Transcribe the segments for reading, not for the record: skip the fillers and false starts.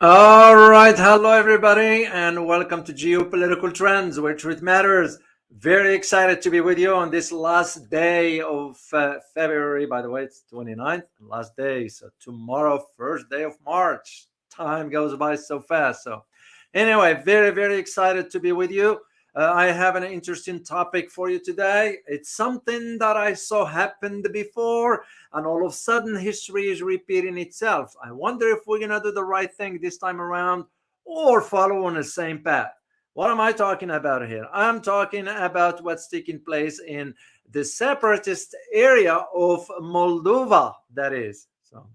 All right, hello everybody, and welcome to Geopolitical Trends, where truth matters. Very excited to be with you on this last day of February. By the way, it's 29th, last day. So tomorrow, first day of March. Time goes by so fast. So anyway, very excited to be with you. I have an interesting topic for you today. It's something that I saw happened before, and all of a sudden history is repeating itself. I wonder if we're going to do the right thing this time around or follow on the same path. What am I talking about here? I'm talking about what's taking place in the separatist area of Moldova, that is. So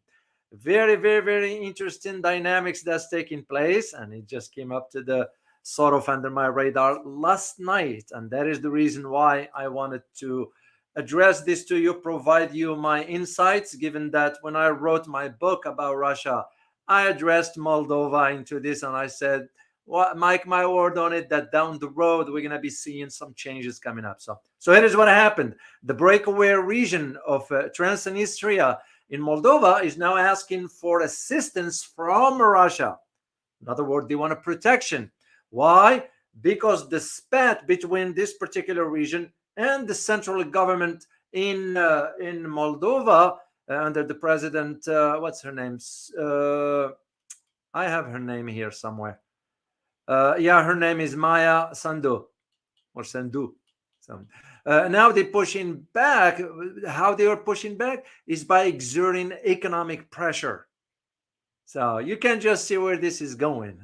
very interesting dynamics that's taking place, and it just came up to the sort of under my radar last night, and that is the reason why I wanted to address this to you, provide you my insights, given that when I wrote my book about Russia, I addressed Moldova into this, and I said, well, Mike, my word on it, that down the road we're going to be seeing some changes coming up. So here is what happened. The breakaway region of Transnistria in Moldova is now asking for assistance from Russia. In other words, they want a protection. Why? Because the spat between this particular region and the central government in Moldova under the president, what's her name? I have her name here somewhere. Yeah, her name is Maya Sandu or Sandu. So, now they're pushing back. How they are pushing back is by exerting economic pressure. So you can just see where this is going.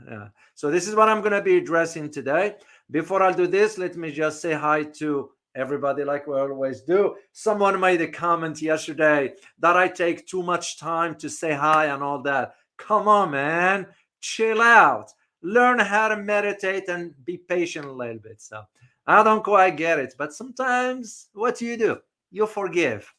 So this is what I'm going to be addressing today. Before I do this, let me just say hi to everybody like we always do. Someone made a comment yesterday that I take too much time to say hi and all that. Come on, man. Chill out. Learn how to meditate and be patient a little bit. So I don't quite get it, but sometimes what do? You forgive.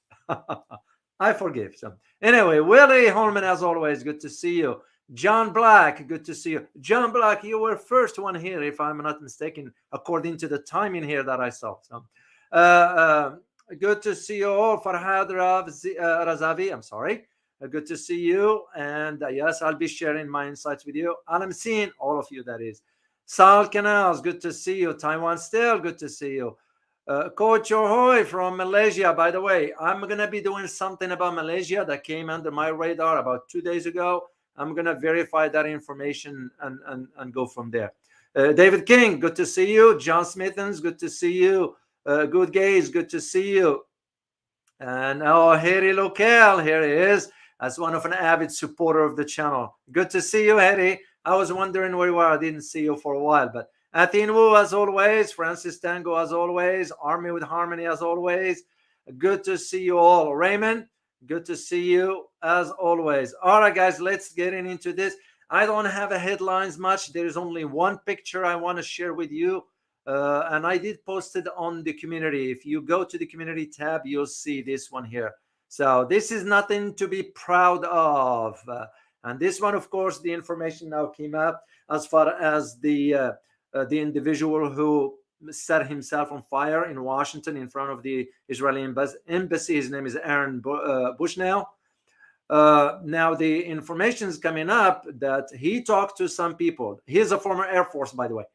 I forgive. So anyway, Willie Holman, as always, good to see you. John Black, good to see you. John Black, you were first one here, if I'm not mistaken, according to the timing here that I saw. So, good to see you all. Farhad Razavi, I'm sorry. Good to see you. And yes, I'll be sharing my insights with you. And I'm seeing all of you, that is. Sal Canals, good to see you. Taiwan Still, good to see you. Coach Ahoy from Malaysia, by the way, I'm going to be doing something about Malaysia that came under my radar about 2 days ago. I'm going to verify that information and go from there. David King, good to see you. John Smithens, good to see you. Good Gaze, good to see you. And Harry Local, here he is, as one of an avid supporter of the channel. Good to see you, Harry. I was wondering where you are. I didn't see you for a while, but Athene Wu, as always. Francis Tango, as always. Army with Harmony, as always. Good to see you all. Raymond, good to see you, as always. All right, guys, let's get into this. I don't have a headlines much. There is only one picture I want to share with you. And I did post it on the community. If you go to the community tab, you'll see this one here. So this is nothing to be proud of. And this one, of course, the information now came up as far as the individual who set himself on fire in Washington in front of the Israeli embassy. His name is Aaron Bushnell. Now the information is coming up that he talked to some people. He's a former Air Force, by the way,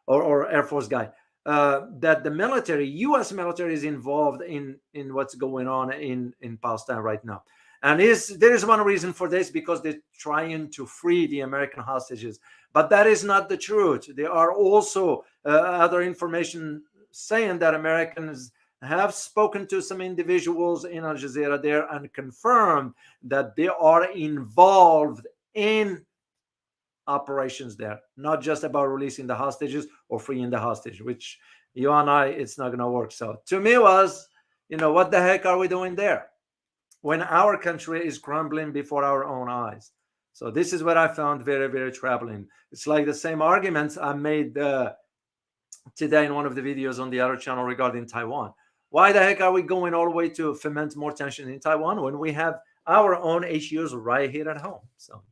or Air Force guy. That the military, U.S. military, is involved in what's going on in Palestine right now. And there is one reason for this, because they're trying to free the American hostages. But that is not the truth. There are also other information saying that Americans have spoken to some individuals in Al Jazeera there and confirmed that they are involved in operations there, not just about releasing the hostages or freeing the hostage, which you and I, it's not going to work. So to me was, what the heck are we doing there when our country is crumbling before our own eyes? So this is what I found very troubling. It's like the same arguments I made today in one of the videos on the other channel regarding Taiwan. Why the heck are we going all the way to foment more tension in Taiwan when we have our own issues right here at home? So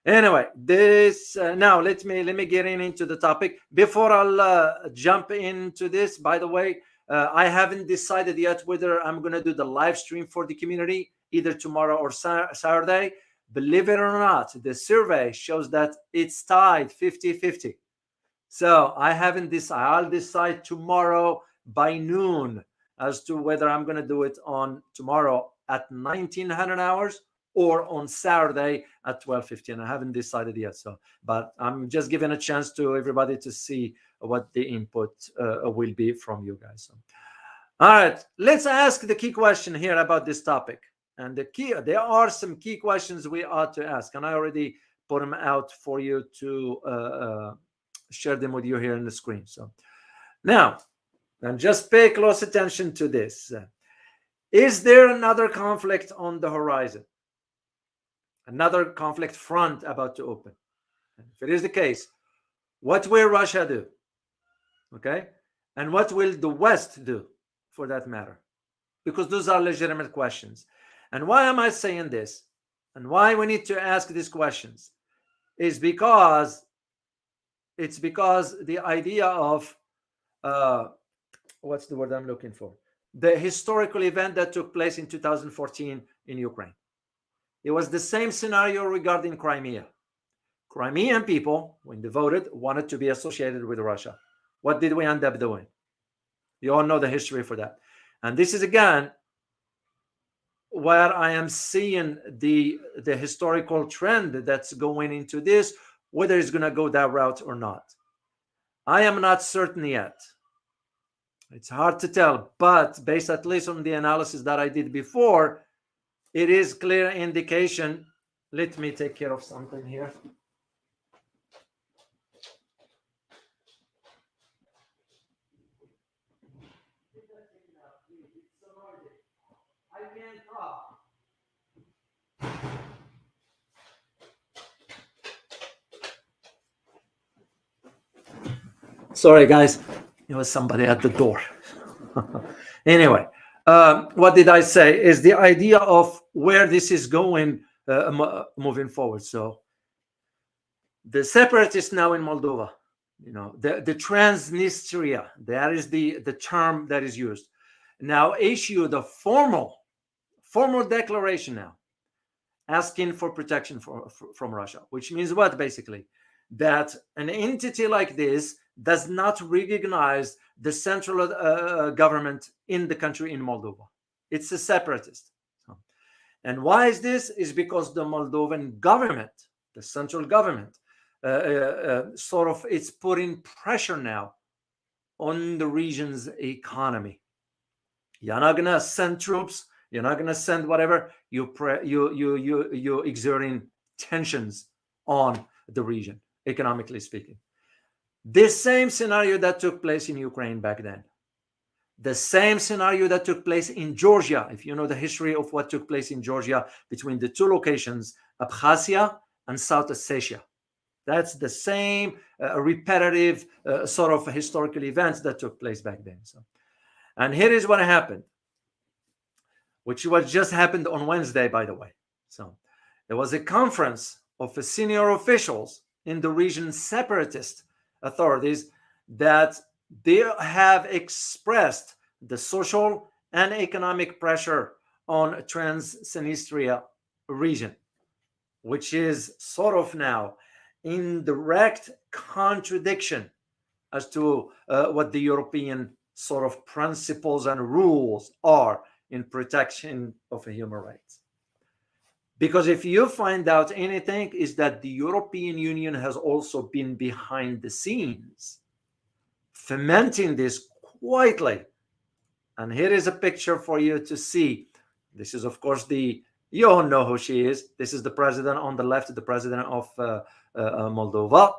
anyway, this now let me get into the topic. Before I'll jump into this, by the way, I haven't decided yet whether I'm going to do the live stream for the community either tomorrow or Saturday. Believe it or not, the survey shows that it's tied 50-50. So I haven't decided. I'll decide tomorrow by noon as to whether I'm going to do it on tomorrow at 1900 hours or on Saturday at 12:15. I haven't decided yet. So, but I'm just giving a chance to everybody to see what the input will be from you guys. So, all right, let's ask the key question here about this topic. And there are some key questions we ought to ask, and I already put them out for you to share them with you here on the screen. So now, and just pay close attention to this. Is there another conflict on the horizon? Another conflict front about to open? And if it is the case, what will Russia do? Okay, and what will the West do, for that matter? Because those are legitimate questions. And why am I saying this? And why we need to ask these questions is because the idea of what's the word I'm looking for? The historical event that took place in 2014 in Ukraine. It was the same scenario regarding Crimea. Crimean people, when they voted, wanted to be associated with Russia. What did we end up doing? You all know the history for that. And this is again where I am seeing the historical trend that's going into this, whether it's going to go that route or not. I am not certain yet. It's hard to tell, but based at least on the analysis that I did before, it is clear indication. Let me take care of something here. I can't talk. Sorry, guys. There was somebody at the door. Anyway, what did I say? Is the idea of where this is going moving forward. So the separatists now in Moldova, the Transnistria, that is the term that is used, now issued a formal declaration now asking for protection from Russia, which means what, basically? That an entity like this does not recognize the central government in the country, in Moldova. It's a separatist. And why is this? Is because the Moldovan government, the central government, sort of it's putting pressure now on the region's economy. You're not gonna send troops. You're not gonna send whatever. You exerting tensions on the region, economically speaking. This same scenario that took place in Ukraine back then, the same scenario that took place in Georgia, if you know the history of what took place in Georgia between the two locations, Abkhazia and South Ossetia. That's the same repetitive sort of historical events that took place back then. So, and here is what happened, which was just happened on Wednesday, by the way. So there was a conference of senior officials in the region's separatist authorities that they have expressed the social and economic pressure on Transnistria region, which is sort of now in direct contradiction as to what the European sort of principles and rules are in protection of human rights. Because if you find out anything, is that the European Union has also been behind the scenes, fomenting this quietly. And here is a picture for you to see. This is, of course, you all know who she is. This is the president on the left, the president of Moldova,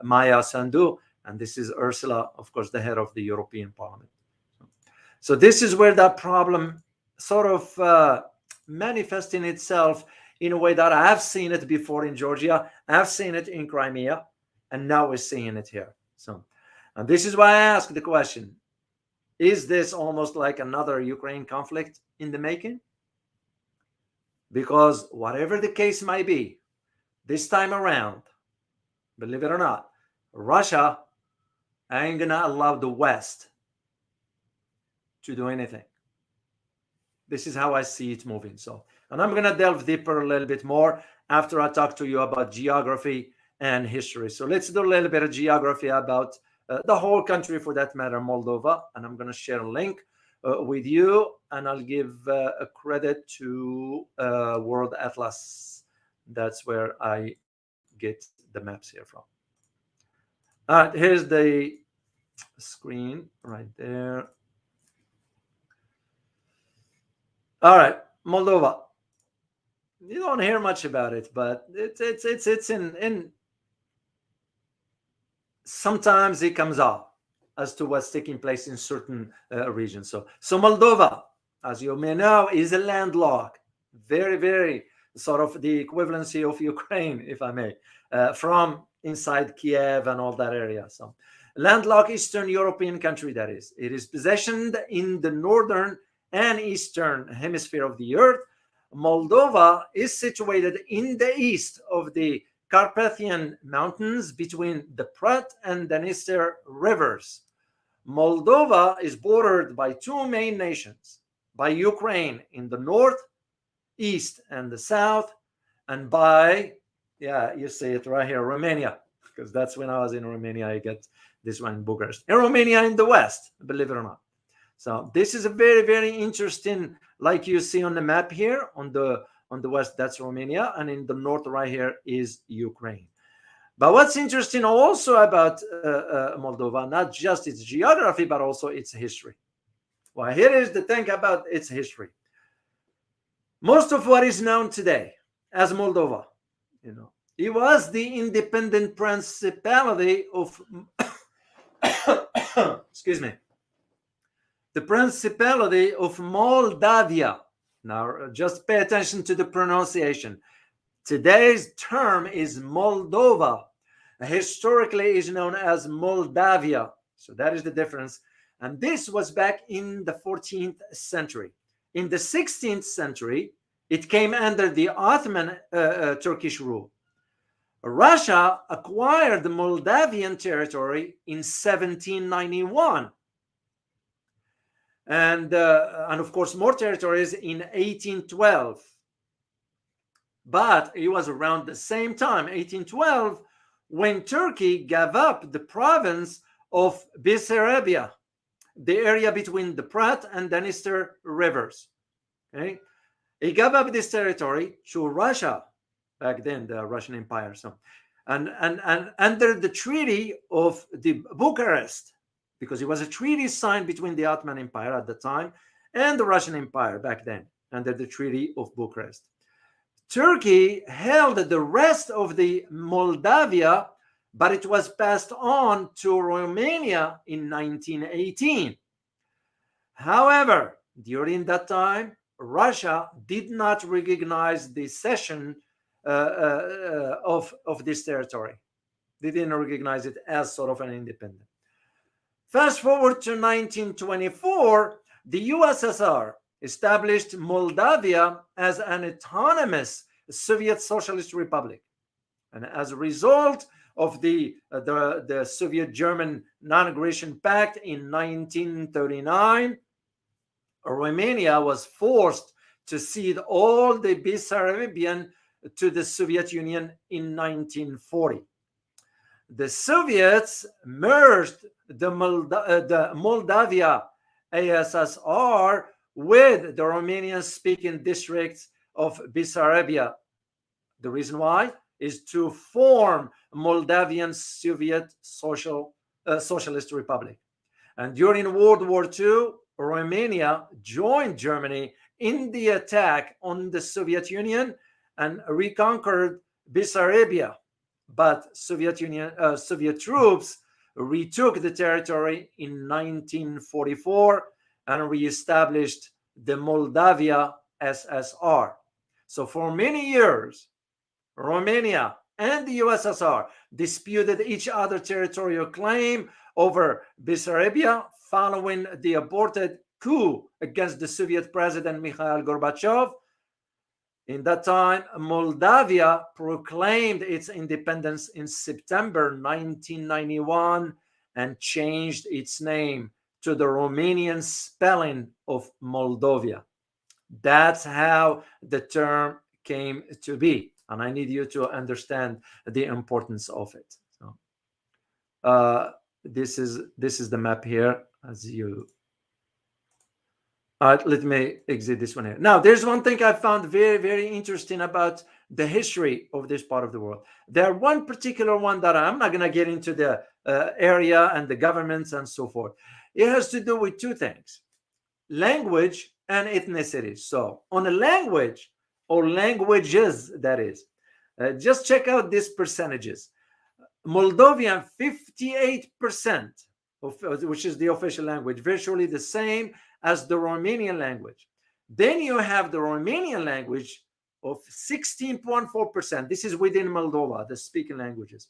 Maya Sandu. And this is Ursula, of course, the head of the European Parliament. So this is where that problem sort of manifesting itself in a way that I've seen it before in Georgia, I've seen it in Crimea, and now we're seeing it here. So, and this is why I ask the question, is this almost like another Ukraine conflict in the making? Because whatever the case might be, this time around, believe it or not, Russia ain't gonna allow the West to do anything. This is how I see it moving. So And I'm going to delve deeper a little bit more after I talk to you about geography and history. So let's do a little bit of geography about the whole country, for that matter, Moldova. And I'm going to share a link with you, and I'll give a credit to World Atlas. That's where I get the maps here from. All right, here's the screen right there. All right, Moldova. You don't hear much about it, but it's in sometimes it comes out as to what's taking place in certain regions. So Moldova, as you may know, is a landlocked, very sort of the equivalency of Ukraine, if I may, from inside Kiev and all that area. So landlocked Eastern European country, that is. It is positioned in the northern and eastern hemisphere of the earth. Moldova is situated in the east of the Carpathian Mountains between the Prat and Dniester rivers. Moldova is bordered by two main nations, by Ukraine in the north, east, and the south, and by, you see it right here, Romania, because that's when I was in Romania, I get this one in Bucharest. And Romania in the west, believe it or not. So this is a very interesting, like you see on the map here, on the west, that's Romania, and in the north right here is Ukraine. But what's interesting also about Moldova, not just its geography, but also its history. Well, here is the thing about its history. Most of what is known today as Moldova, it was the independent principality of, excuse me, the Principality of Moldavia. Now, just pay attention to the pronunciation. Today's term is Moldova. Historically, is known as Moldavia. So that is the difference. And this was back in the 14th century. In the 16th century, it came under the Ottoman Turkish rule. Russia acquired the Moldavian territory in 1791. And of course, more territories in 1812. But it was around the same time, 1812, when Turkey gave up the province of Bessarabia, the area between the Prat and Dniester rivers. Okay, it gave up this territory to Russia back then, the Russian Empire. So, and under the Treaty of the Bucharest, because it was a treaty signed between the Ottoman Empire at the time and the Russian Empire back then, under the Treaty of Bucharest. Turkey held the rest of the Moldavia, but it was passed on to Romania in 1918. However, during that time, Russia did not recognize the cession of this territory. They didn't recognize it as sort of an independent. Fast forward to 1924, the USSR established Moldavia as an autonomous Soviet Socialist Republic. And as a result of the Soviet-German Non-Aggression Pact in 1939, Romania was forced to cede all the Bessarabian to the Soviet Union in 1940. The Soviets merged the Moldavia ASSR with the Romanian-speaking districts of Bessarabia. The reason why is to form Moldavian Soviet Socialist Republic. And during World War II, Romania joined Germany in the attack on the Soviet Union and reconquered Bessarabia. But Soviet troops retook the territory in 1944 and reestablished the Moldavia SSR. So for many years, Romania and the USSR disputed each other's territorial claim over Bessarabia following the aborted coup against the Soviet president Mikhail Gorbachev. In that time, Moldavia proclaimed its independence in September 1991 and changed its name to the Romanian spelling of Moldova. That's how the term came to be, and I need you to understand the importance of it. So, this is the map here. As you, let me exit this one here. Now, there's one thing I found very, very interesting about the history of this part of the world. There one particular one that I'm not going to get into the area and the governments and so forth. It has to do with two things: language and ethnicity. So on a language or languages, that is, just check out these percentages. Moldovan, 58%, which is the official language, virtually the same as the Romanian language. Then you have the Romanian language of 16.4%. This is within Moldova, the speaking languages.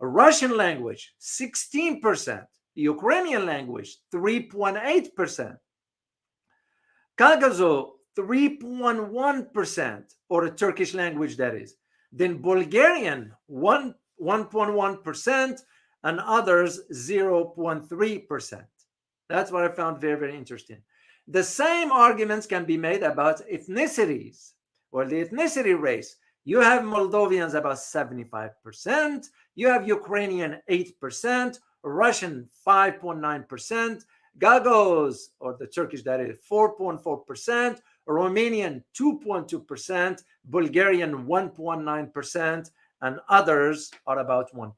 A Russian language, 16%. Ukrainian language, 3.8%. Kagazo, 3.1%, or a Turkish language, that is. Then Bulgarian, 1.1%, and others 0.3%. That's what I found very, very interesting. The same arguments can be made about ethnicities, or the ethnicity race. You have Moldovians about 75%, you have Ukrainian 8%, Russian 5.9%, Gagos, or the Turkish, that is, 4.4%, Romanian 2.2%, Bulgarian 1.9%, and others are about 1%.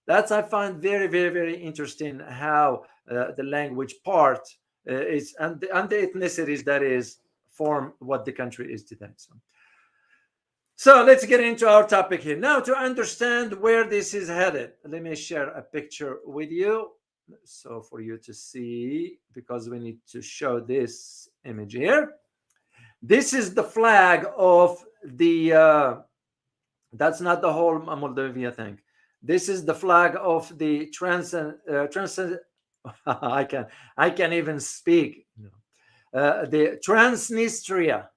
That's, I find very, very, very interesting how the language part is, and the ethnicities, that is, form what the country is today. So let's get into our topic here. Now, to understand where this is headed, let me share a picture with you. So for you to see, because we need to show this image here. This is the flag of the, that's not the whole Moldova thing. This is the flag of the I can't even speak. The Transnistria.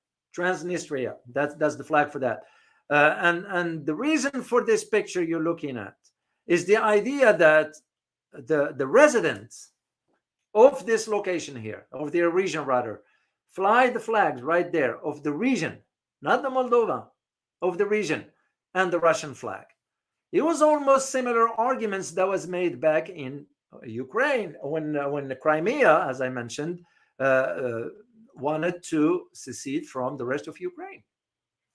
That's the flag for that. And the reason for this picture you're looking at is the idea that the residents of this location here, of their region rather, fly the flags right there of the region, not the Moldova, of the region, and the Russian flag. It was almost similar arguments that was made back in Ukraine when the Crimea, as I mentioned, wanted to secede from the rest of Ukraine.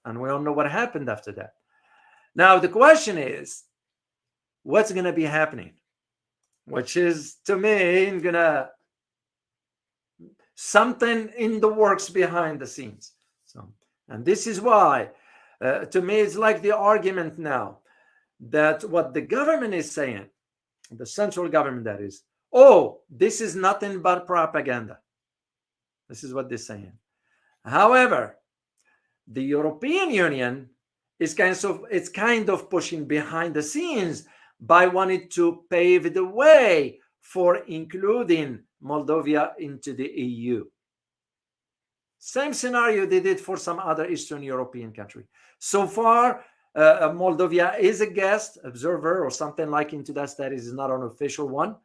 And we all know what happened after that. Now, the question is, what's going to be happening? Which is, to me, gonna something in the works behind the scenes. And this is why, to me, it's like the argument now that what the government is saying, the central government, that is, oh, this is nothing but propaganda. This is what they're saying. However, the European Union is kind of pushing behind the scenes by wanting to pave the way for including Moldova into the EU. Same scenario they did for some other Eastern European country. So far, Moldova is a guest observer or something like into that status, is not an official one.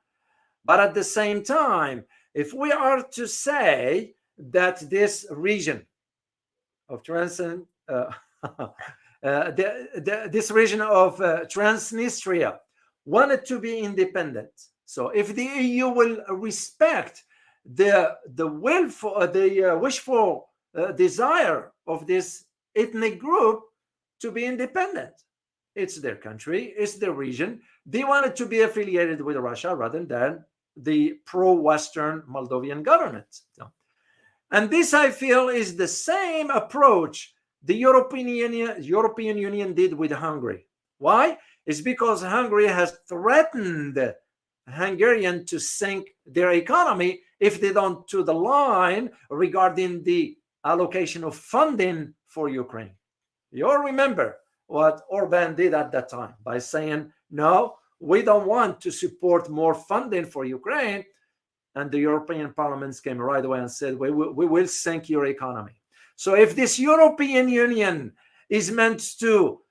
But at the same time, if we are to say that this region of this region of Transnistria wanted to be independent, so if the EU will respect the wishful desire of this ethnic group to be independent, it's their country, it's their region. They wanted to be affiliated with Russia rather than the pro-Western Moldovan government. And this, I feel, is the same approach the European Union did with Hungary. Why? It's because Hungary has threatened Hungarian to sink their economy if they don't toe the line regarding the allocation of funding for Ukraine. You all remember what Orban did at that time by saying, no, we don't want to support more funding for Ukraine. And the European parliaments came right away and said, we will sink your economy. So if this European Union is meant to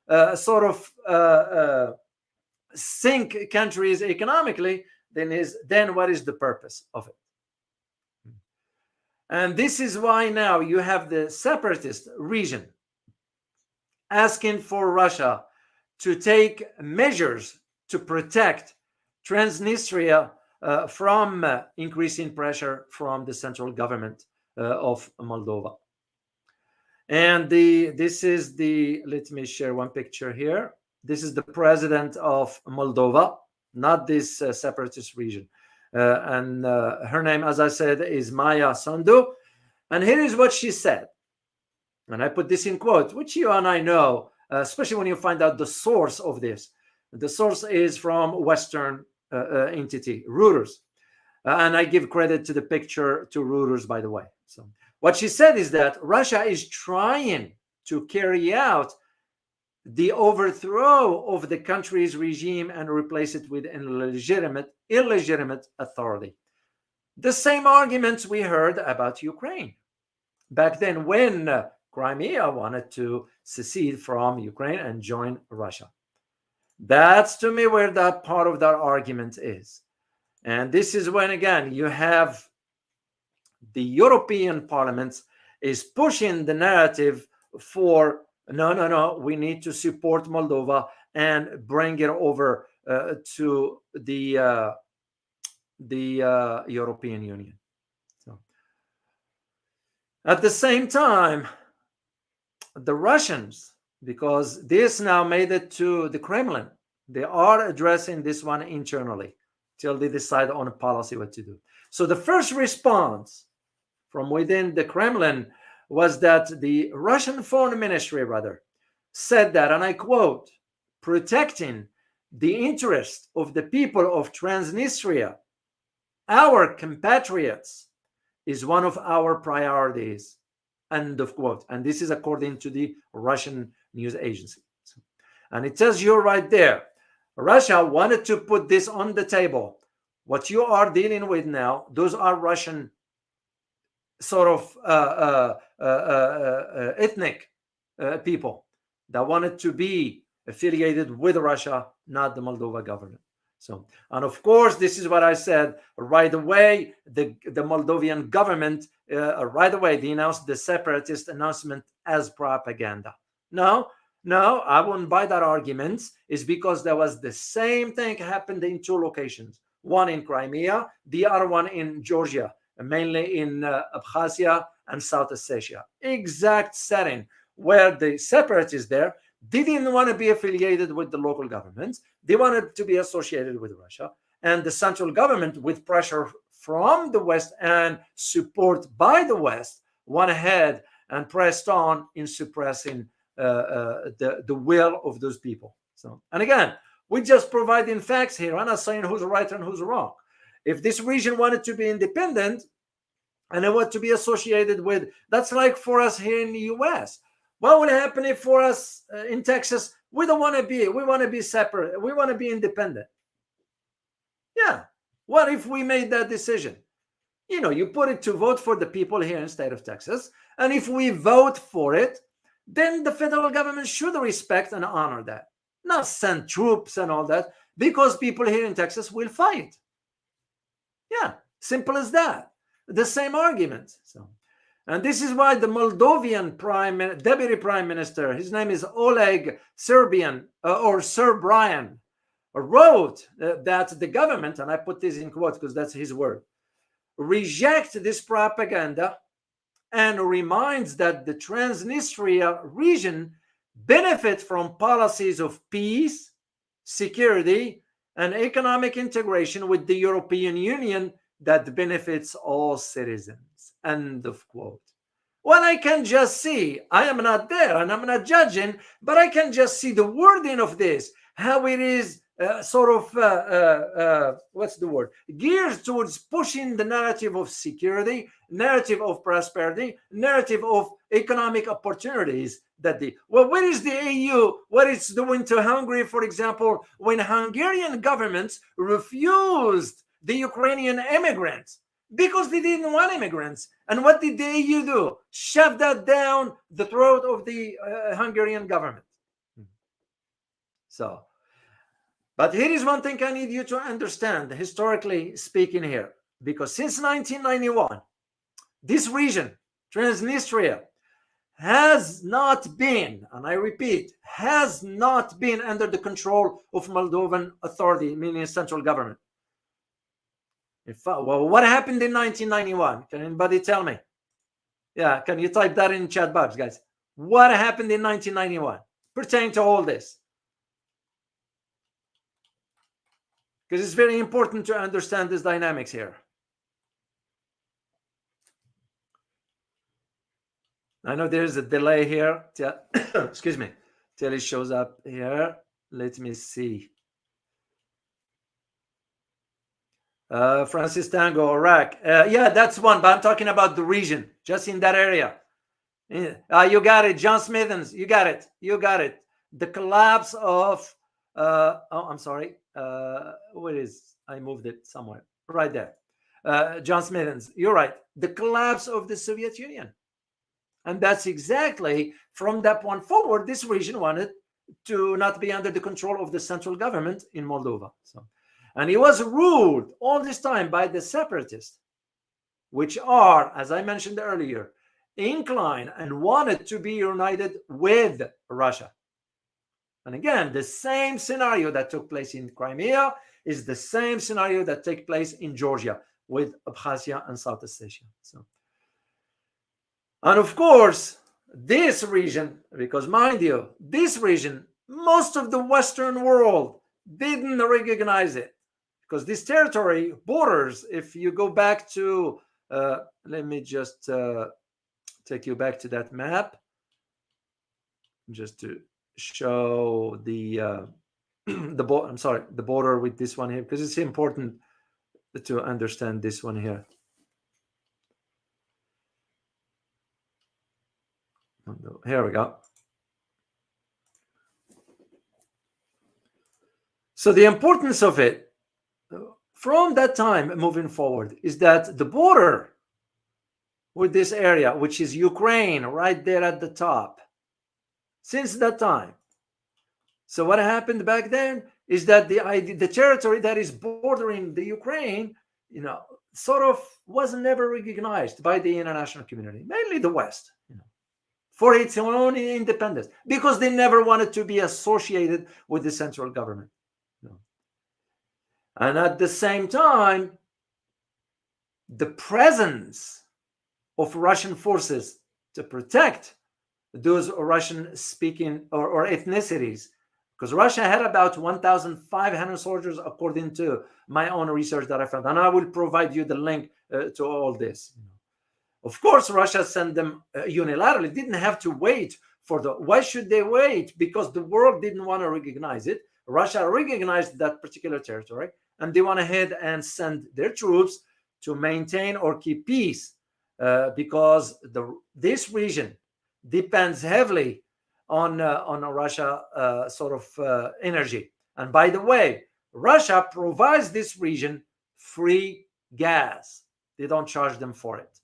sink countries economically, then what is the purpose of it? And this is why now you have the separatist region asking for Russia to take measures to protect Transnistria from increasing pressure from the central government of Moldova. And this is let me share one picture here. This is the president of Moldova, not this separatist region. And her name, as I said, is Maya Sandu. And here is what she said. And I put this in quotes, which you and I know, especially when you find out the source of this. The source is from Western entity, Reuters. And I give credit to the picture to Reuters, by the way. So what she said is that Russia is trying to carry out the overthrow of the country's regime and replace it with an illegitimate authority. The same arguments we heard about Ukraine back then when Crimea wanted to secede from Ukraine and join Russia. That's to me where that part of that argument is. And this is when, again, you have the European Parliament is pushing the narrative for no, we need to support Moldova and bring it over to the European Union. So, at the same time, the Russians, because this now made it to the Kremlin, they are addressing this one internally till they decide on a policy what to do. So the first response from within the Kremlin was that the Russian Foreign Ministry, said that, and I quote, protecting the interest of the people of Transnistria, our compatriots, is one of our priorities, end of quote. And this is according to the Russian news agency. And it tells you right there, Russia wanted to put this on the table. What you are dealing with now, those are Russian sort of ethnic people that wanted to be affiliated with Russia, not the Moldova government. So, and of course, this is what I said right away. The Moldovan government right away denounced the separatist announcement as propaganda. No, I wouldn't buy that argument. It's because there was the same thing happened in two locations, one in Crimea, the other one in Georgia, mainly in Abkhazia and South Ossetia. Exact setting where the separatists there didn't want to be affiliated with the local governments. They wanted to be associated with Russia. And the central government, with pressure from the West and support by the West, went ahead and pressed on in suppressing the will of those people. So, and again, we're just providing facts here. I'm not saying who's right and who's wrong. If this region wanted to be independent and it wanted to be associated with, that's like for us here in the US. What would happen if for us in Texas, we don't want to be, we want to be separate, we want to be independent? Yeah. What if we made that decision? You know, you put it to vote for the people here in the state of Texas. And if we vote for it, then the federal government should respect and honor that. Not send troops and all that, because people here in Texas will fight. Yeah, simple as that. The same argument. So, and this is why the Moldovan deputy prime minister, his name is Oleg Serbian or Sir Brian, wrote that the government, and I put this in quotes because that's his word, reject this propaganda and reminds that the Transnistria region benefit from policies of peace, security, and economic integration with the European Union that benefits all citizens. End of quote. Well, I can just see, I am not there and I'm not judging, but I can just see the wording of this, how it is what's the word? Geared towards pushing the narrative of security, narrative of prosperity, narrative of economic opportunities. Where is the EU? What it's doing to Hungary, for example, when Hungarian governments refused the Ukrainian immigrants because they didn't want immigrants. And what did the EU do? Shove that down the throat of the Hungarian government. So, but here is one thing I need you to understand, historically speaking here, because since 1991, this region, Transnistria, has not been, and I repeat, has not been under the control of Moldovan authority, meaning central government. Well, what happened in 1991? Can anybody tell me? Yeah, can you type that in chat box, guys? What happened in 1991 pertaining to all this? Because it's very important to understand this dynamics here. I know there's a delay here. Excuse me. Till it shows up here. Let me see. Francis Tango, Iraq. Yeah, that's one, but I'm talking about the region, just in that area. You got it, John Smithens. You got it. You got it. The collapse of. Oh, I'm sorry. Where is? I moved it somewhere. Right there. John Smithens. You're right. The collapse of the Soviet Union. And that's exactly from that point forward, this region wanted to not be under the control of the central government in Moldova. And it was ruled all this time by the separatists, which are, as I mentioned earlier, inclined and wanted to be united with Russia. And again, the same scenario that took place in Crimea is the same scenario that takes place in Georgia with Abkhazia and South Ossetia. And of course, this region, because mind you, this region, most of the Western world didn't recognize it, because this territory borders, if you go back to, let me just take you back to that map, just to show the the border with this one here, because it's important to understand this one here. Here we go. So the importance of it from that time moving forward is that the border with this area, which is Ukraine right there at the top, since that time. So what happened back then is that the territory that is bordering the Ukraine, sort of was never recognized by the international community, mainly the West, for its own independence, because they never wanted to be associated with the central government. And at the same time, the presence of Russian forces to protect those Russian-speaking or ethnicities, because Russia had about 1,500 soldiers, according to my own research that I found, and I will provide you the link to all this. Of course, Russia sent them unilaterally, didn't have to wait for why should they wait? Because the world didn't want to recognize it. Russia recognized that particular territory, and they went ahead and sent their troops to maintain or keep peace, because this region depends heavily on Russia sort of energy. And by the way, Russia provides this region free gas. They don't charge them for it.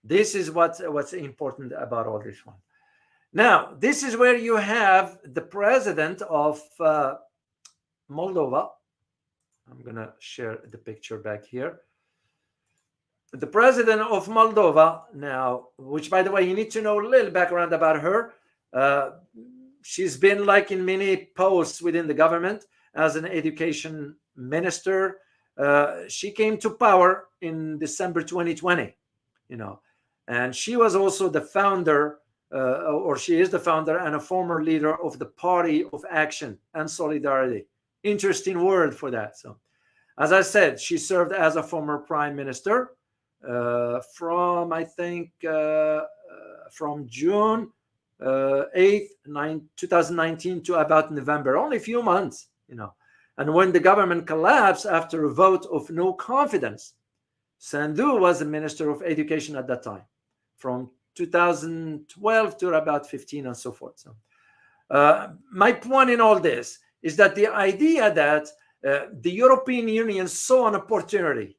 This is what's important about all this one. Now, this is where you have the president of Moldova. I'm going to share the picture back here. The president of Moldova now, which, by the way, you need to know a little background about her. She's been like in many posts within the government as an education minister. She came to power in December 2020, and she was also the founder, or she is the founder and a former leader of the Party of Action and Solidarity. Interesting word for that. So, as I said, she served as a former prime minister from, I think, from June 8th, 2019 to about November, only a few months, And when the government collapsed after a vote of no confidence, Sandu was the Minister of Education at that time, from 2012 to about 15 and so forth. So, my point in all this is that the idea that the European Union saw an opportunity,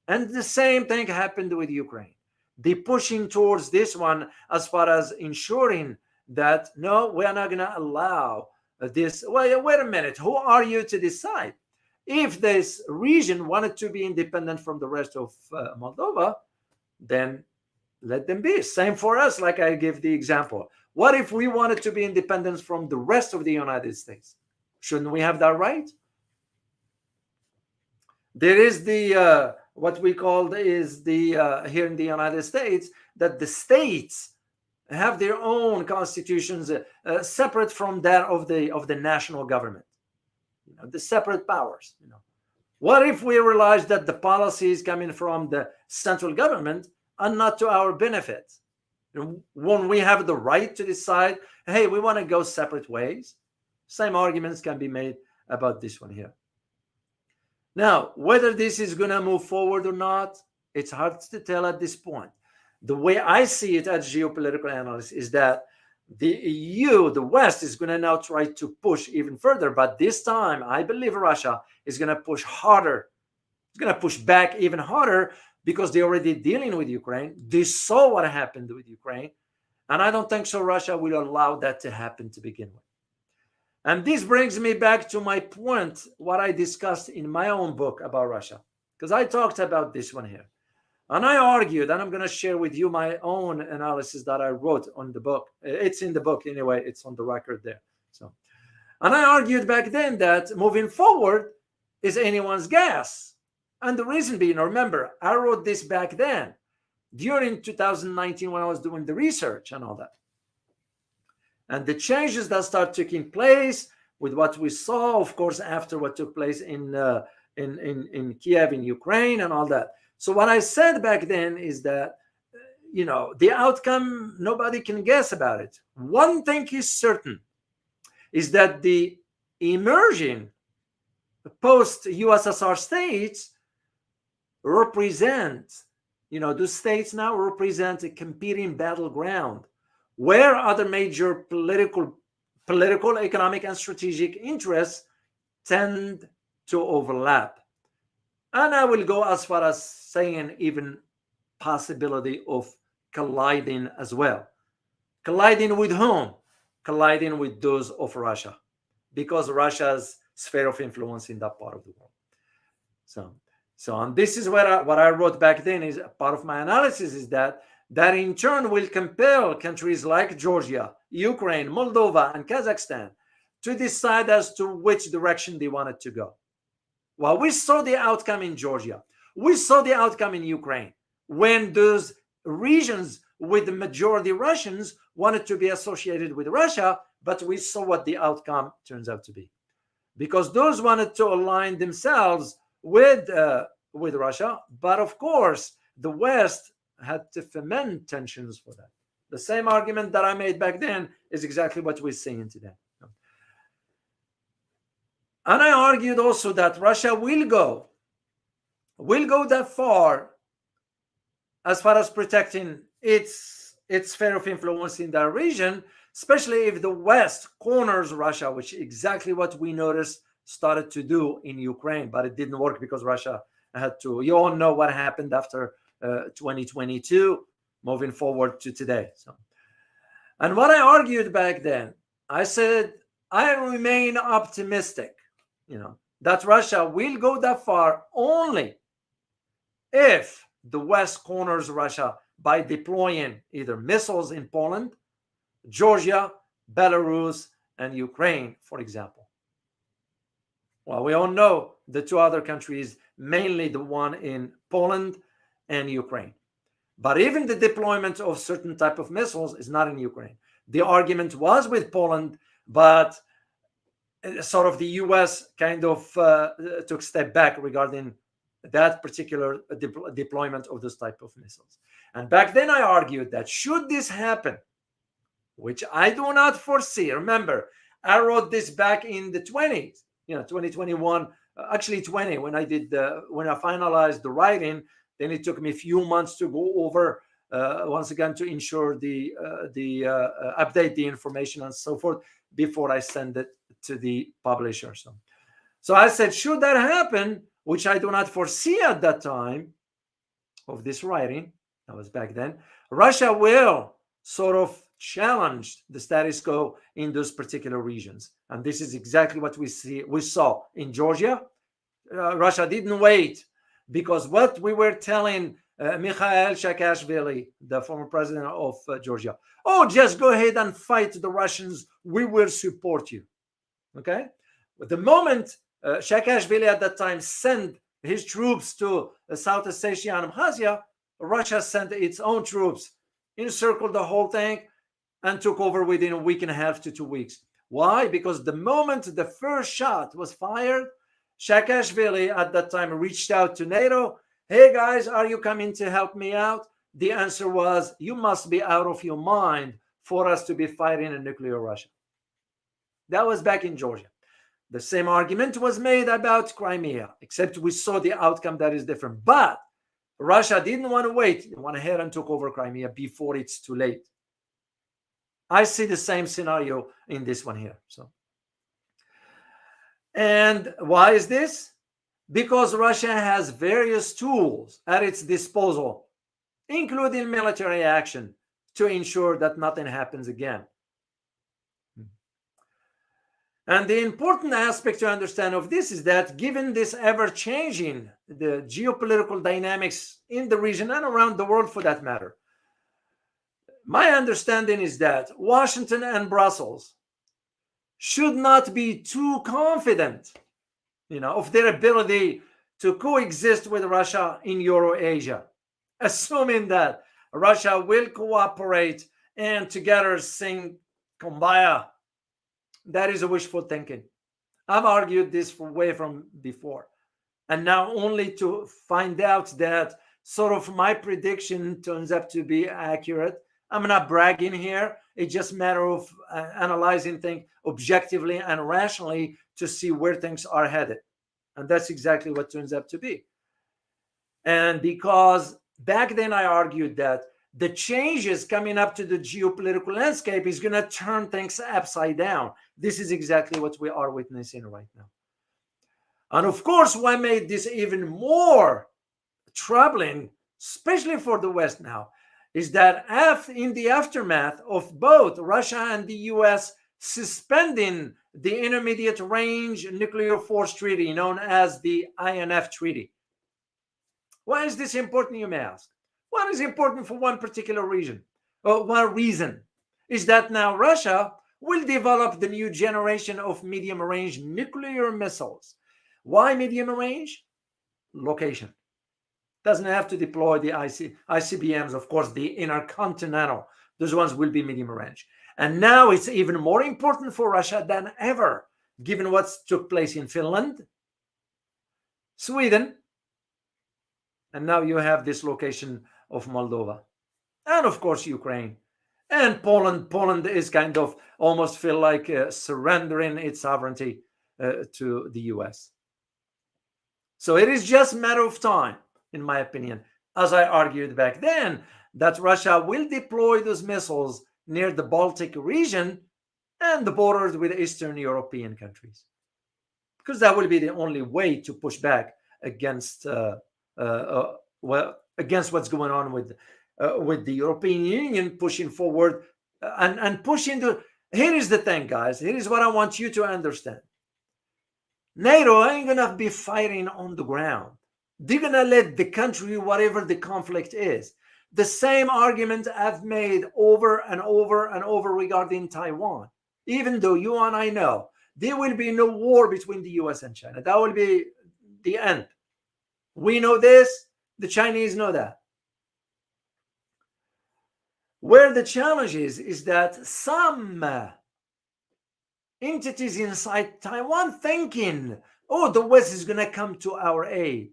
and the same thing happened with Ukraine. They're pushing towards this one as far as ensuring that, no, we're not going to allow this. Well, wait a minute. Who are you to decide? If this region wanted to be independent from the rest of Moldova, then let them be. Same for us, like I give the example. What if we wanted to be independent from the rest of the United States? Shouldn't we have that right? There is the what we call is the here in the United States, that the states have their own constitutions separate from that of the national government. The separate powers. What if we realize that the policies coming from the central government are not to our benefit? When we have the right to decide, hey, we want to go separate ways, same arguments can be made about this one here. Now, whether this is going to move forward or not, it's hard to tell at this point. The way I see it as geopolitical analyst is that the EU, the West, is going to now try to push even further. But this time, I believe Russia is going to push harder. It's going to push back even harder because they're already dealing with Ukraine. They saw what happened with Ukraine. And I don't think so Russia will allow that to happen to begin with. And this brings me back to my point, what I discussed in my own book about Russia, because I talked about this one here. And I argued, and I'm going to share with you my own analysis that I wrote on the book. It's in the book anyway. It's on the record there. And I argued back then that moving forward is anyone's guess. And the reason being, remember, I wrote this back then, during 2019 when I was doing the research and all that. And the changes that start taking place with what we saw, of course, after what took place in Kiev, in Ukraine, and all that. So what I said back then is that, the outcome, nobody can guess about it. One thing is certain, is that the emerging post-USSR states represent, those states now represent a competing battleground where other major political, economic, and strategic interests tend to overlap. And I will go as far as saying even possibility of colliding as well. Colliding with whom? Colliding with those of Russia, because Russia's sphere of influence in that part of the world. So and this is what I wrote back then, is part of my analysis, is that in turn will compel countries like Georgia, Ukraine, Moldova, and Kazakhstan to decide as to which direction they wanted to go. Well, we saw the outcome in Georgia. We saw the outcome in Ukraine when those regions with the majority Russians wanted to be associated with Russia, but we saw what the outcome turns out to be. Because those wanted to align themselves with Russia, but of course, the West had to foment tensions for that. The same argument that I made back then is exactly what we're seeing today. And I argued also that Russia will go that far as protecting its sphere of influence in that region, especially if the West corners Russia, which is exactly what we noticed started to do in Ukraine, but it didn't work because Russia had to. You all know what happened after 2022, moving forward to today. And what I argued back then, I said, I remain optimistic, that Russia will go that far only if the West corners Russia by deploying either missiles in Poland, Georgia, Belarus, and Ukraine, for example. Well, we all know the two other countries, mainly the one in Poland and Ukraine. But even the deployment of certain type of missiles is not in Ukraine. The argument was with Poland, but sort of the US kind of took a step back regarding that particular deployment of this type of missiles. And back then I argued that should this happen, which I do not foresee. Remember, I wrote this back in the 20s, 2021, actually 20, when I finalized the writing. Then it took me a few months to go over once again to ensure the update the information and so forth before I send it to the publisher. So I said, should that happen, which I do not foresee at that time of this writing, that was back then, Russia will sort of challenge the status quo in those particular regions. And this is exactly what we saw in Georgia. Russia didn't wait, because what we were telling Mikhail Saakashvili, the former president of Georgia. Oh, just go ahead and fight the Russians. We will support you. Okay? But the moment Saakashvili at that time sent his troops to South Ossetia and Abkhazia, Russia sent its own troops, encircled the whole thing, and took over within a week and a half to 2 weeks. Why? Because the moment the first shot was fired, Saakashvili at that time reached out to NATO. Hey guys, are you coming to help me out? The answer was, you must be out of your mind for us to be fighting a nuclear Russia. That was back in Georgia. The same argument was made about Crimea, except we saw the outcome that is different. But Russia didn't want to wait. They went ahead and took over Crimea before it's too late. I see the same scenario in this one here. And why is this? Because Russia has various tools at its disposal, including military action, to ensure that nothing happens again. And the important aspect to understand of this is that given this ever-changing, the geopolitical dynamics in the region and around the world for that matter, my understanding is that Washington and Brussels should not be too confident, of their ability to coexist with Russia in Eurasia, assuming that Russia will cooperate and together sing Kumbaya. That is a wishful thinking. I've argued this way from before. And now only to find out that sort of my prediction turns out to be accurate. I'm not bragging here. It's just a matter of analyzing things objectively and rationally to see where things are headed. And that's exactly what turns out to be. And because back then I argued that the changes coming up to the geopolitical landscape is going to turn things upside down. This is exactly what we are witnessing right now. And of course, what made this even more troubling, especially for the West now, is that in the aftermath of both Russia and the US suspending the Intermediate Range Nuclear Force Treaty, known as the INF Treaty. Why is this important, you may ask? Well, it's important for one particular reason. One reason is that now Russia will develop the new generation of medium-range nuclear missiles. Why medium-range? Location. Doesn't have to deploy the ICBMs, of course, the intercontinental. Those ones will be medium-range. And now it's even more important for Russia than ever, given what took place in Finland, Sweden, and now you have this location of Moldova, and of course Ukraine, and Poland. Poland is kind of almost feel like surrendering its sovereignty to the US. So it is just a matter of time, in my opinion, as I argued back then, that Russia will deploy those missiles near the Baltic region and the borders with Eastern European countries, because that will be the only way to push back against against what's going on with the European Union pushing forward and pushing the. Here is the thing, guys. Here is what I want you to understand. NATO ain't gonna be fighting on the ground. They're gonna let the country, whatever the conflict is. The same argument I've made over and over and over regarding Taiwan. Even though you and I know there will be no war between the US and China. That will be the end. We know this. The Chinese know that. Where the challenge is that some entities inside Taiwan thinking, oh, the West is going to come to our aid.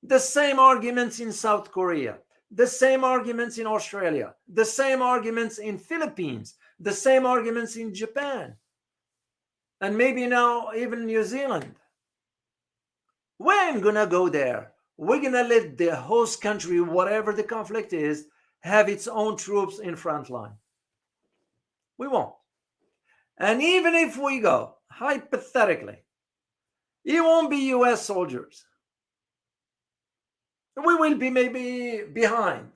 The same arguments in South Korea, the same arguments in Australia, the same arguments in Philippines, the same arguments in Japan, and maybe now even New Zealand. We ain't going to go there. We're going to let the host country, whatever the conflict is, have its own troops in front line. We won't. And even if we go, hypothetically, it won't be US soldiers. We will be maybe behind.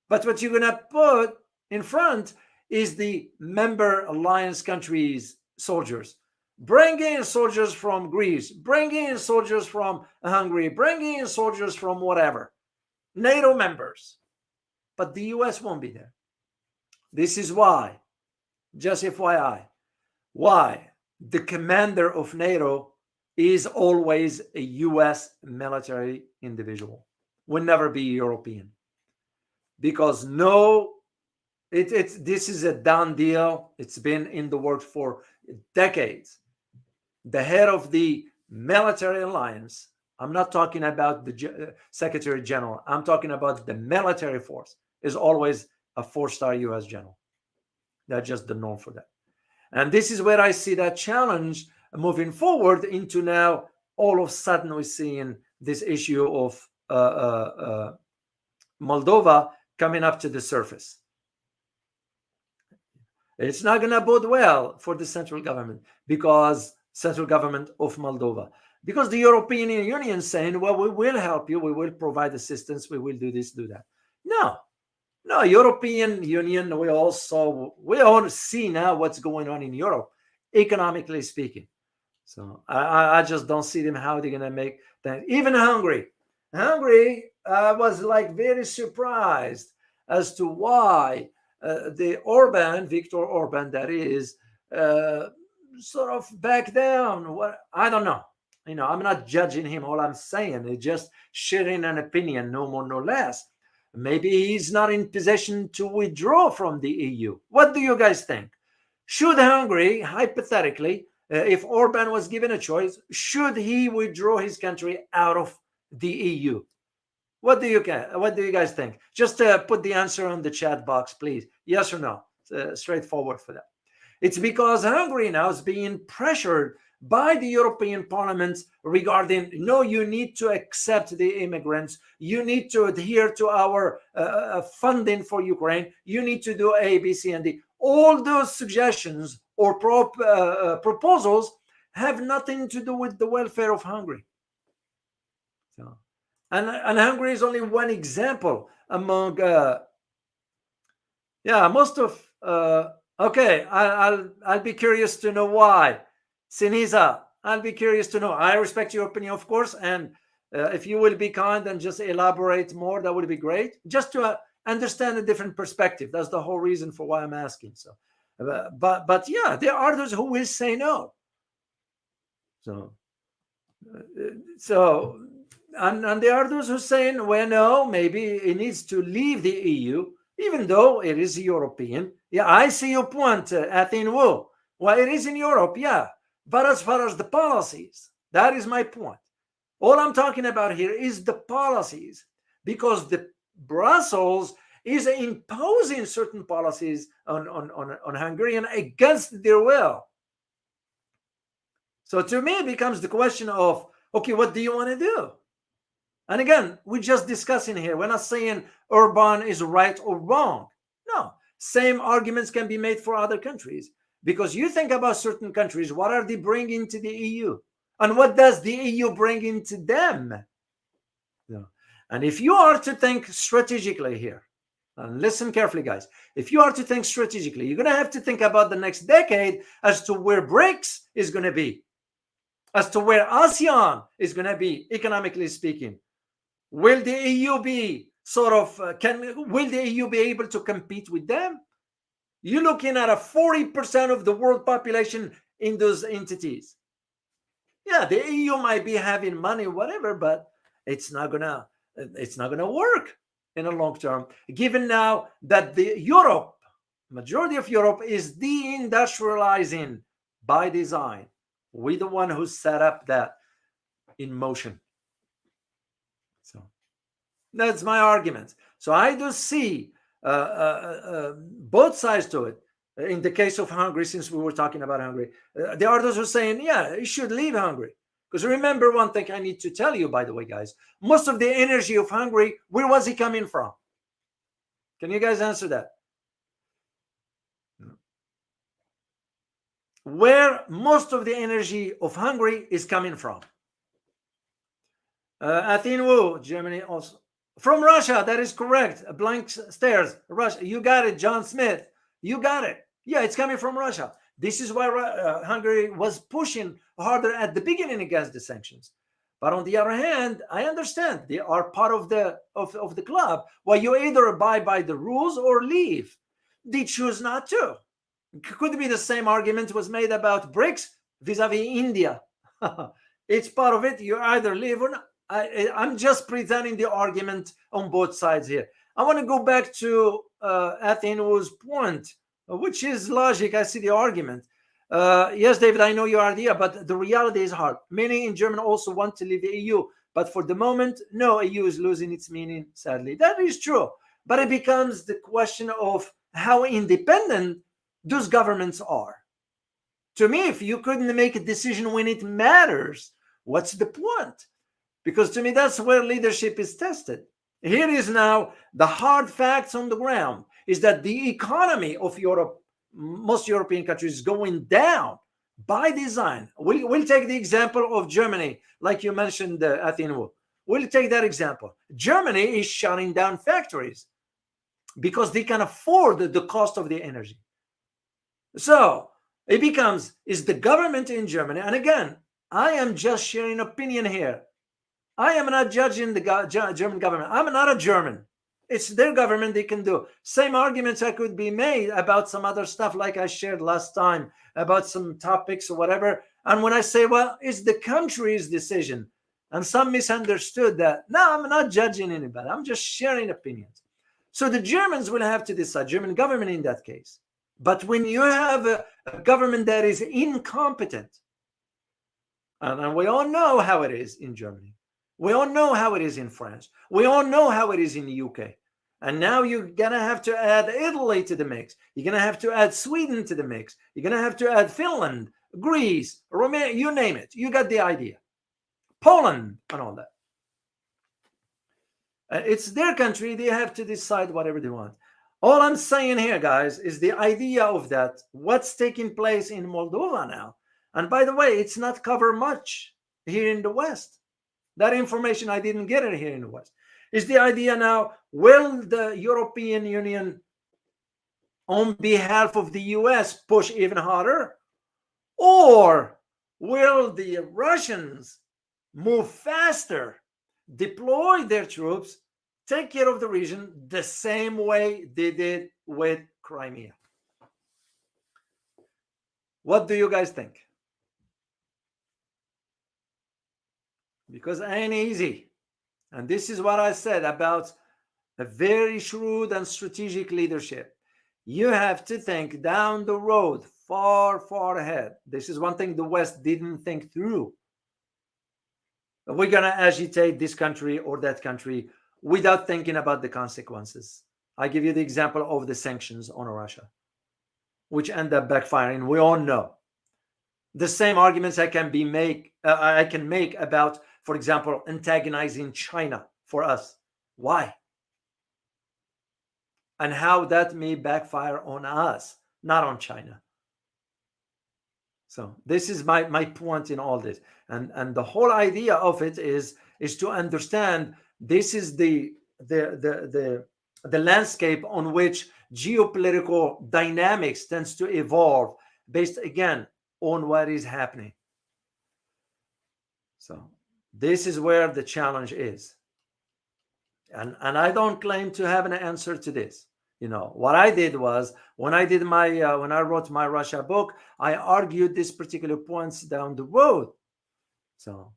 But what you're going to put in front is the member alliance countries' soldiers. Bring in soldiers from Greece. Bring in soldiers from Hungary. Bring in soldiers from whatever. NATO members, but the US won't be there. This is why, just FYI, why the commander of NATO is always a US military individual, will never be European. Because this is a done deal. It's been in the works for decades. The head of the military alliance, I'm not talking about the Secretary General, I'm talking about the military force, is always a 4-star US general. That's just the norm for that. And this is where I see that challenge moving forward into now, all of a sudden we're seeing this issue of Moldova coming up to the surface. It's not going to bode well for the central government of Moldova, because the European Union is saying, well, we will help you, we will provide assistance, we will do this, do that. No, European Union, we all see now what's going on in Europe, economically speaking. So I just don't see them how they're going to make that. Even Hungary, I was like very surprised as to why Viktor Orban, that is, sort of back down. What, I don't know. I'm not judging him. All I'm saying is just sharing an opinion, no more, no less. Maybe he's not in position to withdraw from the EU. What do you guys think? Should Hungary, hypothetically, if Orban was given a choice, should he withdraw his country out of the EU? What do you guys think? Just put the answer on the chat box, please. Yes or no? Straightforward for that. It's because Hungary now is being pressured by the European Parliament regarding, no, you need to accept the immigrants. You need to adhere to our funding for Ukraine. You need to do A, B, C, and D. All those suggestions or proposals have nothing to do with the welfare of Hungary. So, and Hungary is only one example among, most of, okay, I'll be curious to know why. Sinisa, I'll be curious to know. I respect your opinion, of course, and if you will be kind and just elaborate more, that would be great. Just to understand a different perspective. That's the whole reason for why I'm asking. So, but yeah, there are those who will say no. So, and there are those who are saying, well, no, maybe it needs to leave the EU, even though it is European. Yeah, I see your point, Athene Wu. Well, it is in Europe, yeah. But as far as the policies, that is my point. All I'm talking about here is the policies, because the Brussels is imposing certain policies on Hungarian against their will. So to me, it becomes the question of, okay, what do you want to do? And again, we're just discussing here. We're not saying Orban is right or wrong. No, same arguments can be made for other countries. Because you think about certain countries, what are they bringing to the EU? And what does the EU bring into them? Yeah. And if you are to think strategically here, and listen carefully, guys, if you are to think strategically, you're going to have to think about the next decade as to where BRICS is going to be, as to where ASEAN is going to be, economically speaking. Will the EU be will the EU be able to compete with them? You're looking at a 40% of the world population in those entities. Yeah, the EU might be having money, whatever, but it's not gonna work in the long term. Given now that majority of Europe is deindustrializing by design, we're the one who set up that in motion. So that's my argument. So I do see both sides to it. In the case of Hungary, since we were talking about Hungary, there are those who are saying, yeah, you should leave Hungary. Because remember one thing I need to tell you, by the way, guys, most of the energy of Hungary, where was it coming from? Can you guys answer that? Where most of the energy of Hungary is coming from? Athene Wu, Germany also. From Russia, that is correct. Blank stares. Russia, you got it. John Smith, you got it. Yeah, it's coming from Russia. This is why Hungary was pushing harder at the beginning against the sanctions. But on the other hand, I understand they are part of the club. Well, you either abide by the rules or leave. They choose not to. Could be the same argument was made about BRICS vis-a-vis India. It's part of it. You either leave or not. I'm just presenting the argument on both sides here. I want to go back to Athenu's point, which is logic. I see the argument. Yes, David, I know your idea, but the reality is hard. Many in Germany also want to leave the EU, but for the moment, no, EU is losing its meaning, sadly. That is true. But it becomes the question of how independent those governments are. To me, if you couldn't make a decision when it matters, what's the point? Because to me, that's where leadership is tested. Here is now the hard facts on the ground is that the economy of Europe, most European countries, is going down by design. We'll take the example of Germany, like you mentioned, Athena. We'll take that example. Germany is shutting down factories because they can afford the cost of the energy. So it becomes, is the government in Germany, and again, I am just sharing opinion here. I am not judging the German government. I'm not a German. It's their government, they can do. Same arguments that could be made about some other stuff like I shared last time, about some topics or whatever. And when I say, well, it's the country's decision, and some misunderstood that. No, I'm not judging anybody. I'm just sharing opinions. So the Germans will have to decide, German government in that case. But when you have a government that is incompetent, and we all know how it is in Germany, we all know how it is in France, we all know how it is in the UK, and now you're gonna have to add Italy to the mix, you're gonna have to add Sweden to the mix, you're gonna have to add Finland, Greece, Romania, you name it, you got the idea, Poland and all that. It's their country, they have to decide whatever they want. All I'm saying here, guys, is the idea of that, what's taking place in Moldova now. And by the way, it's not covered much here in the West. That information, I didn't get it here in the West. Is the idea now, will the European Union, on behalf of the US, push even harder? Or will the Russians move faster, deploy their troops, take care of the region the same way they did with Crimea? What do you guys think? Because it ain't easy. And this is what I said about a very shrewd and strategic leadership. You have to think down the road, far, far ahead. This is one thing the West didn't think through. We're going to agitate this country or that country without thinking about the consequences. I give you the example of the sanctions on Russia, which end up backfiring. We all know. The same arguments I can make about, for example, antagonizing China for us. Why? And how that may backfire on us, not on China. So this is my point in all this. And the whole idea of it is to understand this is the landscape on which geopolitical dynamics tends to evolve based, again, on what is happening. So this is where the challenge is. And I don't claim to have an answer to this. You know, what I did was when I did my when I wrote my Russia book, I argued these particular points down the road. So,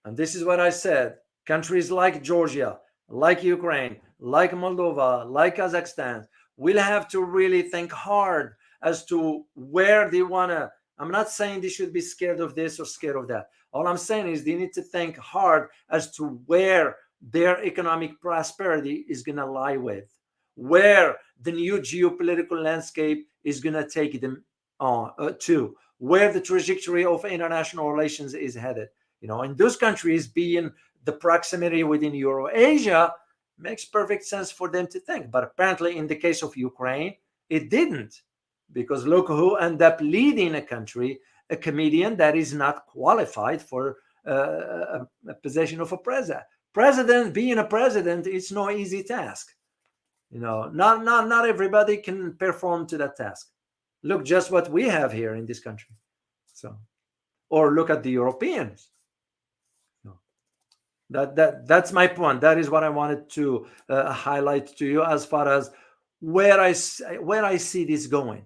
and this is what I said. Countries like Georgia, like Ukraine, like Moldova, like Kazakhstan, will have to really think hard as to where they want to. I'm not saying they should be scared of this or scared of that. All I'm saying is they need to think hard as to where their economic prosperity is going to lie with, where the new geopolitical landscape is going to take them to, where the trajectory of international relations is headed. You know, in those countries, being the proximity within Eurasia, makes perfect sense for them to think. But apparently, in the case of Ukraine, it didn't. Because look who ended up leading a country, a comedian that is not qualified for a position of a president. Being a president, it's no easy task. You know, not everybody can perform to that task. Look just what we have here in this country. So, or look at the Europeans. That's my point. That is what I wanted to highlight to you as far as where I see this going.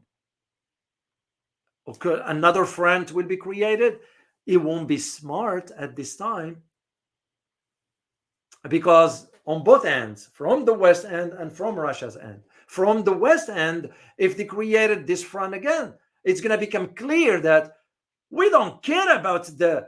Okay, another front will be created. It won't be smart at this time, because on both ends, from the West end and from Russia's end, from the West end, if they created this front again, it's going to become clear that we don't care about the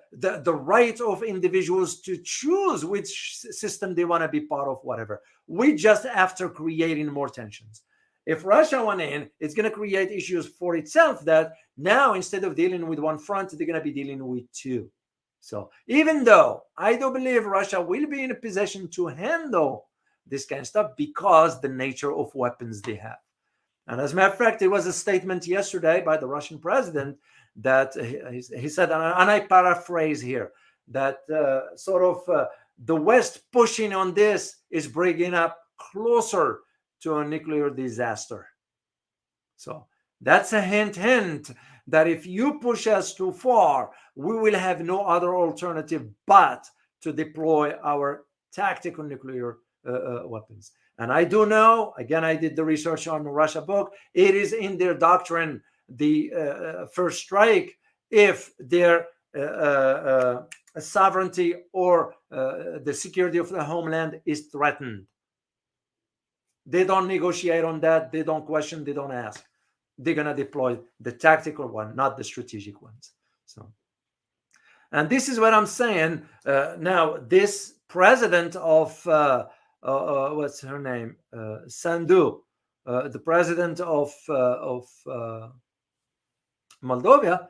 right of individuals to choose which system they want to be part of, whatever. We just after creating more tensions. If Russia went in, it's going to create issues for itself that now, instead of dealing with one front, they're going to be dealing with two. So even though I do believe Russia will be in a position to handle this kind of stuff because the nature of weapons they have. And as a matter of fact, there was a statement yesterday by the Russian president that he said, and I paraphrase here, that the West pushing on this is bringing up closer to a nuclear disaster. So that's a hint that if you push us too far, we will have no other alternative but to deploy our tactical nuclear weapons. And I do know, again, I did the research on the Russia book, it is in their doctrine, the first strike, if their sovereignty or the security of the homeland is threatened. They don't negotiate on that. They don't question. They don't ask. They're going to deploy the tactical one, not the strategic ones. So, and this is what I'm saying. Now, this president of what's her name? Sandu, the president of Moldova,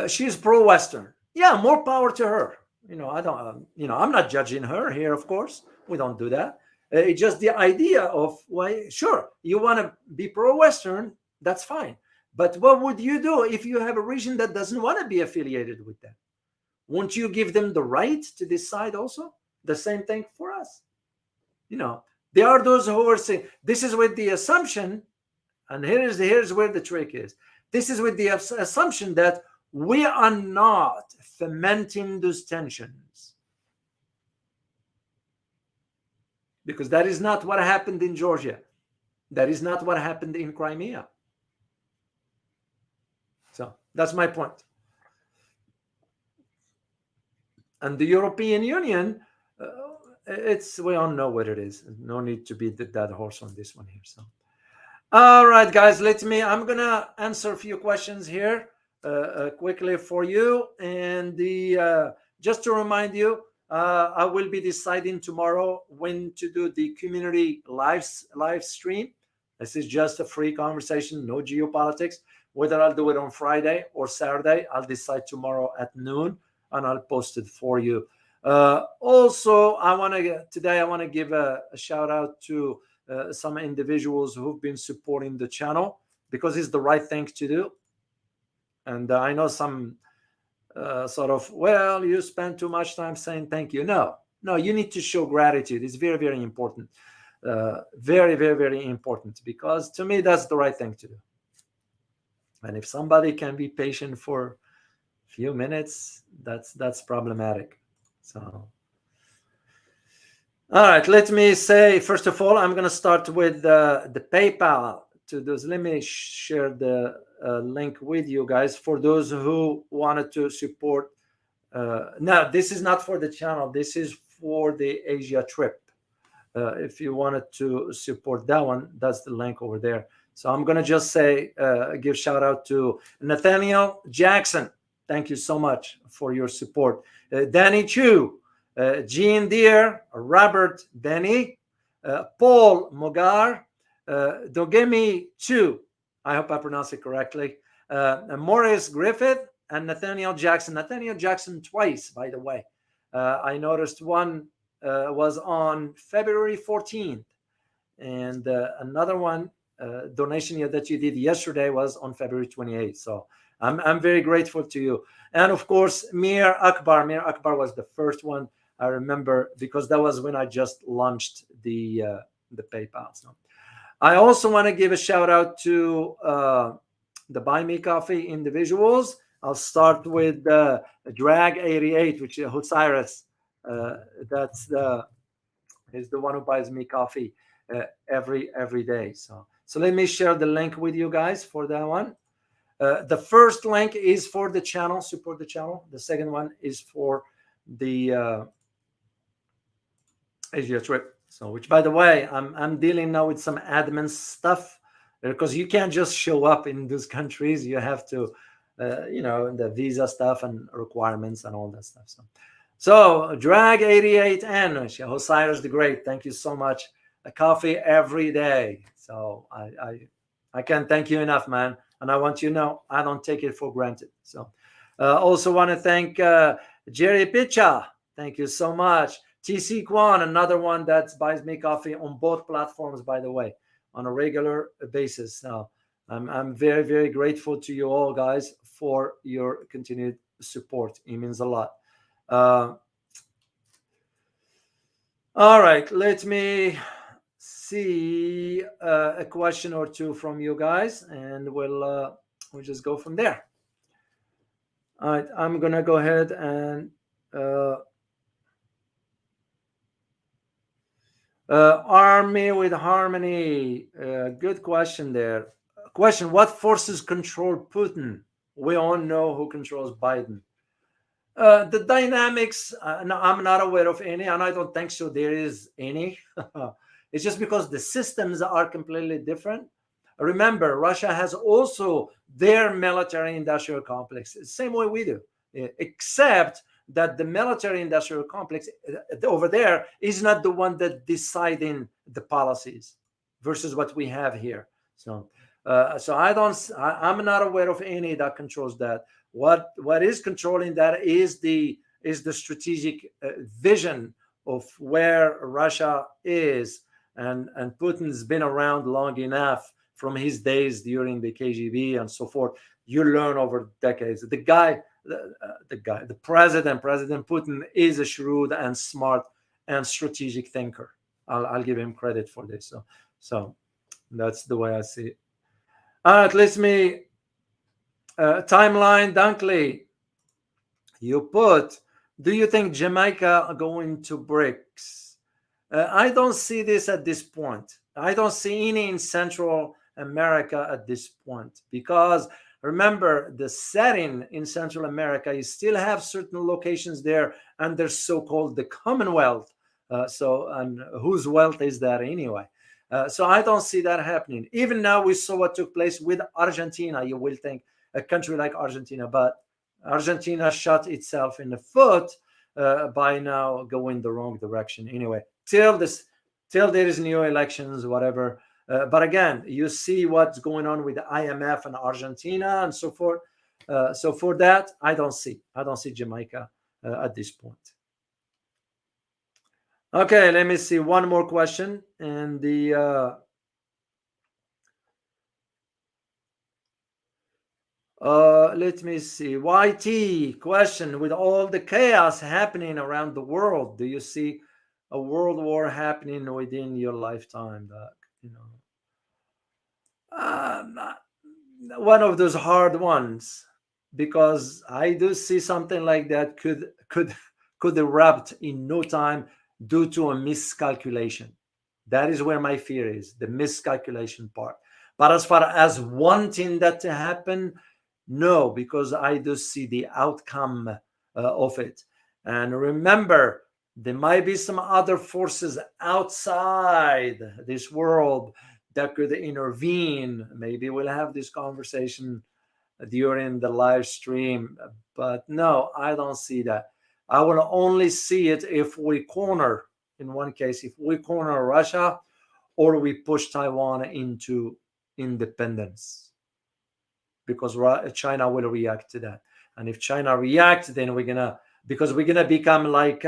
she's pro-Western. Yeah, more power to her. I don't. I'm not judging her here. Of course, we don't do that. It's just the idea of why. Sure, you want to be pro-Western. That's fine. But what would you do if you have a region that doesn't want to be affiliated with them? Won't you give them the right to decide also? The same thing for us. There are those who are saying this is with the assumption, and here's where the trick is. This is with the assumption that we are not fomenting those tensions. Because that is not what happened in Georgia. That is not what happened in Crimea. So that's my point. And the European Union, we all know what it is. No need to beat that horse on this one here. So, all right, guys, I'm gonna answer a few questions here quickly for you. And just to remind you, I will be deciding tomorrow when to do the community live stream. This is just a free conversation, no geopolitics. Whether I'll do it on Friday or Saturday, I'll decide tomorrow at noon, and I'll post it for you. Also, today I want to give a shout out to some individuals who've been supporting the channel, because it's the right thing to do. And I know some you spend too much time saying thank you. No, you need to show gratitude. It's very, very important. Very, very, very important, because to me, that's the right thing to do. And if somebody can be patient for a few minutes, that's problematic. So, all right, let me say, first of all, I'm going to start with the PayPal to those. Let me share the link with you guys for those who wanted to support. Now, this is not for the channel. This is for the Asia trip. If you wanted to support that one, that's the link over there. So I'm going to just say, give shout out to Nathaniel Jackson. Thank you so much for your support. Danny Chu, Jean Deere, Robert Denny, Paul Mogar, Dogemi Chu, I hope I pronounced it correctly, Morris Griffith, and Nathaniel Jackson. Nathaniel Jackson twice, by the way. I noticed one was on February 14th, and another one, donation that you did yesterday, was on February 28th. So I'm very grateful to you. And of course, Mir Akbar was the first one I remember, because that was when I just launched the PayPal. So I also want to give a shout out to the Buy Me Coffee individuals. I'll start with Drag 88, which is Hosiris. That's the is the one who buys me coffee every day. So let me share the link with you guys for that one. The first link is for the channel, support the channel. The second one is for the Asia trip. So, which by the way, I'm dealing now with some admin stuff because you can't just show up in those countries. You have to, the visa stuff and requirements and all that stuff. So Drag 88N, Osiris the Great, thank you so much. A coffee every day. So I can't thank you enough, man. And I want you to know I don't take it for granted. So also want to thank Jerry Picha. Thank you so much. TC Kwan, another one that buys me coffee on both platforms, by the way, on a regular basis. Now, I'm very, very grateful to you all, guys, for your continued support. It means a lot. All right, let me see a question or two from you guys, and we'll just go from there. All right, I'm gonna go ahead and Army with Harmony. Good question there. Question: what forces control Putin? We all know who controls Biden. The dynamics, no, I'm not aware of any, and I don't think so there is any. It's just because the systems are completely different. Remember, Russia has also their military industrial complex, same way we do, except that the military industrial complex over there is not the one that deciding the policies versus what we have here. So I'm not aware of any that controls that. What is controlling that is the strategic vision of where Russia is, and Putin's been around long enough from his days during the KGB and so forth. You learn over decades. The President Putin is a shrewd and smart and strategic thinker. I'll give him credit for this. So that's the way I see it. All right, let me timeline. Dunkley, you put, do you think Jamaica are going to BRICS? I don't see this at this point. I don't see any in Central America at this point, because remember, the setting in Central America, you still have certain locations there, and they're so-called the Commonwealth. And whose wealth is that anyway? So I don't see that happening. Even now, we saw what took place with Argentina. You will think a country like Argentina, but Argentina shot itself in the foot by now going the wrong direction. Anyway, till there is new elections, whatever. But again, you see what's going on with the IMF and Argentina and so forth. So for that, I don't see Jamaica at this point. Okay, let me see one more question. And let me see. YT question: with all the chaos happening around the world, do you see a world war happening within your lifetime? One of those hard ones, because I do see something like that could erupt in no time due to a miscalculation. That is where my fear is, the miscalculation part. But as far as wanting that to happen, no, because I do see the outcome of it. And remember, there might be some other forces outside this world that could intervene. Maybe we'll have this conversation during the live stream, but no, I don't see that. I will only see it if we corner, in one case, if we corner Russia or we push Taiwan into independence, because China will react to that. And if China reacts, then we're gonna become like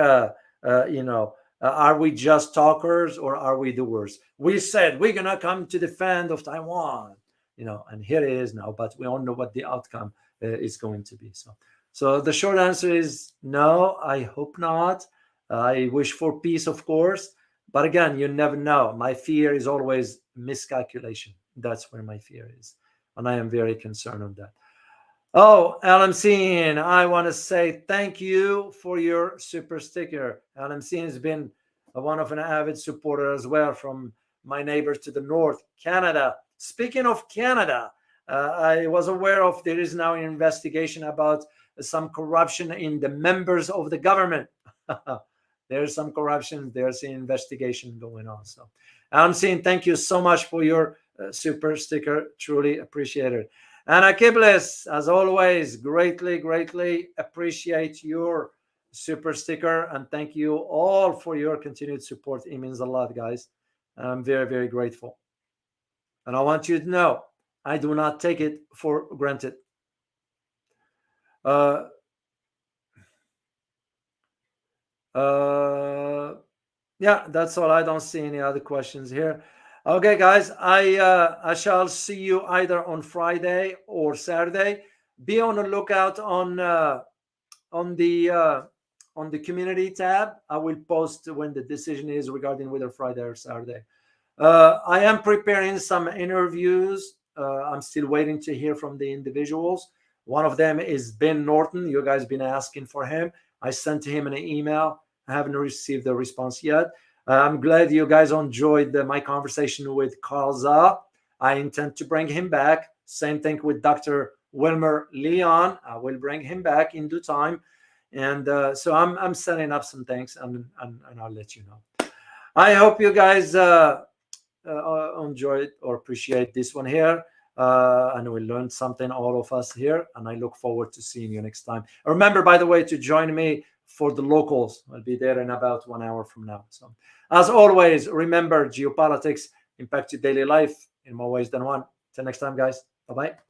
are we just talkers or are we doers? We said we're gonna come to defend of Taiwan, and here it is now. But we all know what the outcome is going to be. So the short answer is no. I hope not. I wish for peace, of course, but again, you never know. My fear is always miscalculation. That's where my fear is, and I am very concerned on that. Oh, LMC, I want to say thank you for your super sticker. LMC has been one of an avid supporter as well from my neighbors to the north, Canada. Speaking of Canada, I was aware of there is now an investigation about some corruption in the members of the government. There's some corruption. There's an investigation going on. So, LMC, thank you so much for your super sticker. Truly appreciate it. And Akiblis, as always, greatly appreciate your super sticker. And thank you all for your continued support. It means a lot, guys. I'm very grateful. And I want you to know, I do not take it for granted. Yeah, that's all. I don't see any other questions here. Okay, guys, I shall see you either on Friday or Saturday. Be on the lookout on the community tab. I will post when the decision is regarding whether Friday or Saturday. I am preparing some interviews. I'm still waiting to hear from the individuals. One of them is Ben Norton. You guys been asking for him. I sent him an email. I haven't received a response yet. I'm glad you guys enjoyed my conversation with Carl Za. I intend to bring him back. Same thing with Dr. Wilmer Leon. I will bring him back in due time. And so I'm setting up some things, and I'll let you know. I hope you guys enjoy it or appreciate this one here. And we learned something, all of us here. And I look forward to seeing you next time. Remember, by the way, to join me for the locals. I'll be there in about 1 hour from now. So, as always, remember, geopolitics impact your daily life in more ways than one. Till next time, guys. Bye-bye.